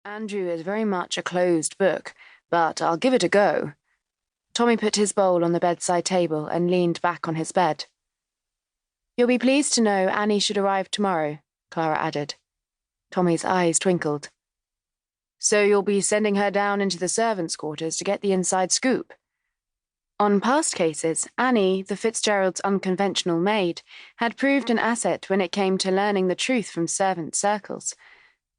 Andrew is very much a closed book, but I'll give it a go. Tommy put his bowl on the bedside table and leaned back on his bed. You'll be pleased to know Annie should arrive tomorrow, Clara added. Tommy's eyes twinkled. So you'll be sending her down into the servants' quarters to get the inside scoop? On past cases, Annie, the Fitzgerald's unconventional maid, had proved an asset when it came to learning the truth from servant circles.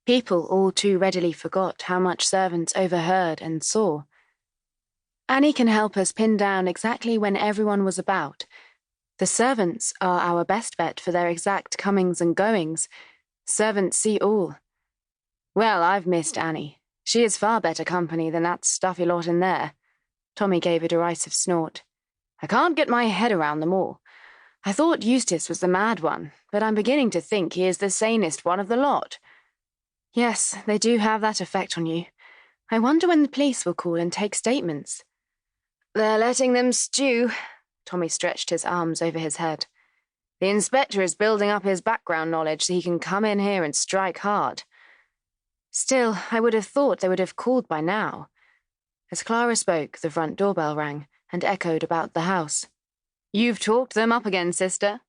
People all too readily forgot how much servants overheard and saw. Annie can help us pin down exactly when everyone was about. The servants are our best bet for their exact comings and goings. Servants see all. Well, I've missed Annie. She is far better company than that stuffy lot in there. Tommy gave a derisive snort. I can't get my head around them all. I thought Eustace was the mad one, but I'm beginning to think he is the sanest one of the lot. Yes, they do have that effect on you. I wonder when the police will call and take statements. They're letting them stew. Tommy stretched his arms over his head. The inspector is building up his background knowledge so he can come in here and strike hard. Still, I would have thought they would have called by now. As Clara spoke, the front doorbell rang and echoed about the house. You've talked them up again, sister.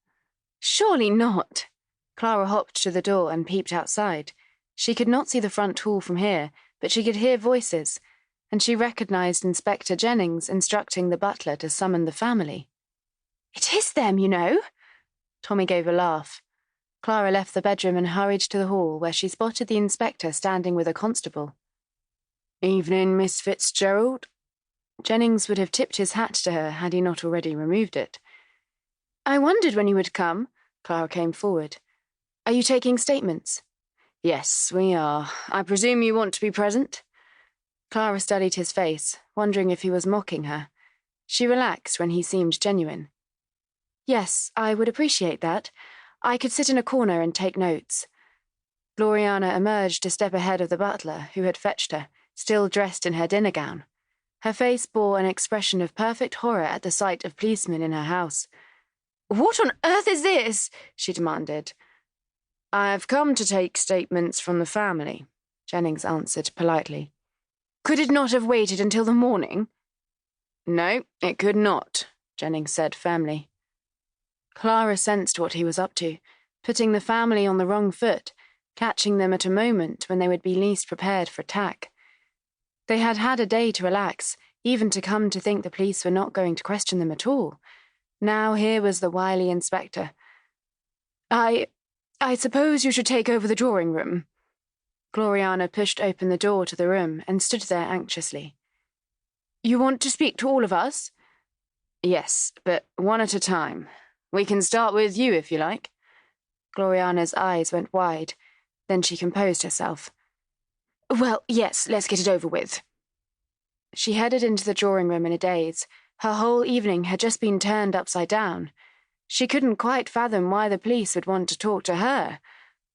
Surely not. Clara hopped to the door and peeped outside. She could not see the front hall from here, but she could hear voices, and she recognized Inspector Jennings instructing the butler to summon the family. It is them, you know. Tommy gave a laugh. Clara left the bedroom and hurried to the hall, where she spotted the inspector standing with a constable. Evening, Miss Fitzgerald. Jennings would have tipped his hat to her had he not already removed it. I wondered when you would come. Clara came forward. Are you taking statements? Yes, we are. I presume you want to be present? Clara studied his face, wondering if he was mocking her. She relaxed when he seemed genuine. Yes, I would appreciate that. I could sit in a corner and take notes. Gloriana emerged a step ahead of the butler, who had fetched her, still dressed in her dinner gown. Her face bore an expression of perfect horror at the sight of policemen in her house. What on earth is this? She demanded. I've come to take statements from the family, Jennings answered politely. Could it not have waited until the morning? No, it could not, Jennings said firmly. Clara sensed what he was up to, putting the family on the wrong foot, catching them at a moment when they would be least prepared for attack. They had had a day to relax, even to come to think the police were not going to question them at all. Now here was the wily inspector. I suppose you should take over the drawing room. Gloriana pushed open the door to the room and stood there anxiously. You want to speak to all of us? Yes, but one at a time. We can start with you if you like. Gloriana's eyes went wide. Then she composed herself. Well, yes, let's get it over with. She headed into the drawing room in a daze. Her whole evening had just been turned upside down. She couldn't quite fathom why the police would want to talk to her.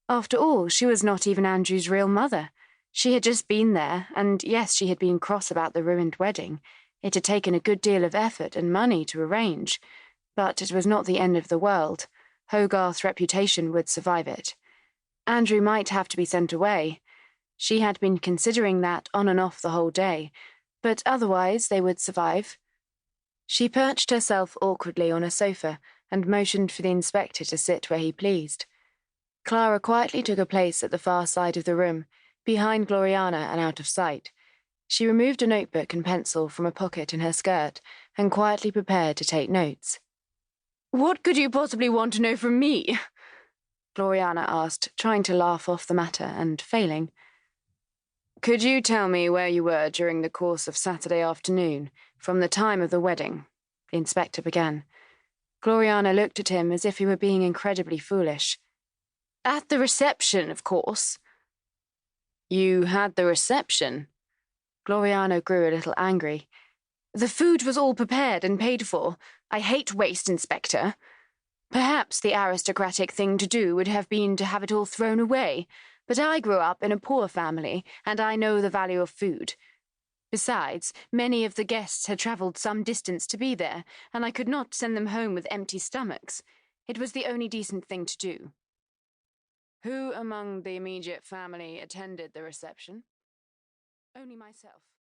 After all, she was not even Andrew's real mother. She had just been there, and yes, she had been cross about the ruined wedding. It had taken a good deal of effort and money to arrange. But it was not the end of the world. Hogarth's reputation would survive it. Andrew might have to be sent away. She had been considering that on and off the whole day, but otherwise they would survive. She perched herself awkwardly on a sofa and motioned for the inspector to sit where he pleased. Clara quietly took a place at the far side of the room, behind Gloriana and out of sight. She removed a notebook and pencil from a pocket in her skirt and quietly prepared to take notes. What could you possibly want to know from me? Gloriana asked, trying to laugh off the matter and failing. Could you tell me where you were during the course of Saturday afternoon, from the time of the wedding? The inspector began. Gloriana looked at him as if he were being incredibly foolish. At the reception, of course. You had the reception? Gloriana grew a little angry. The food was all prepared and paid for. I hate waste, Inspector. Perhaps the aristocratic thing to do would have been to have it all thrown away, but I grew up in a poor family, and I know the value of food. Besides, many of the guests had travelled some distance to be there, and I could not send them home with empty stomachs. It was the only decent thing to do. Who among the immediate family attended the reception? Only myself.